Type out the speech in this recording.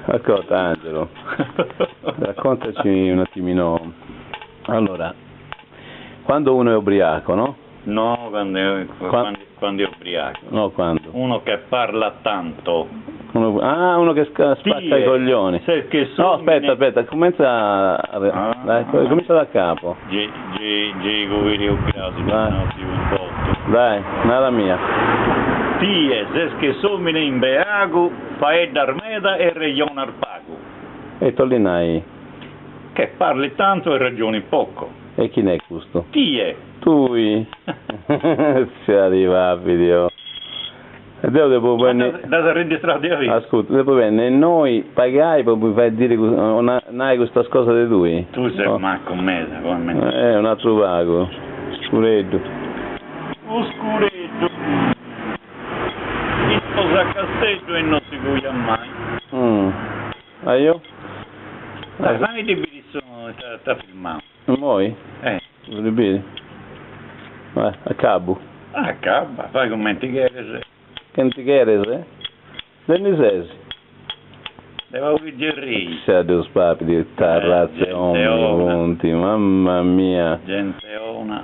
Ascolta Angelo, raccontaci un attimino. Allora, quando uno è ubriaco, no? No, quando è ubriaco. No, quando? Uno che parla tanto. Uno che spacca i coglioni. No, aspetta, comincia da capo. Dai, nada mia. Tie, se che somine in beago, fai d'armeda e regione al pago. E Tollinai? Che parli tanto e ragioni poco. E chi ne è questo? Tie. Tui. Si arriva, video. E dopo da registrare a ascolta, dopo venne noi pagai per far dire non hai questa cosa di lui. Tu sei macco me, un altro vago. Scuretto. Oscuretto. Il sposa a Castello e non si cuia mai. Ah io? Dai, di sono sta filmato. Moi? Vuoi dire? A cabo. A cabo, fai commenti che sei. Che chiede? Dennisesi. Devo viggerì. Sia Deus papi di razze omni, mamma mia. Gente ona.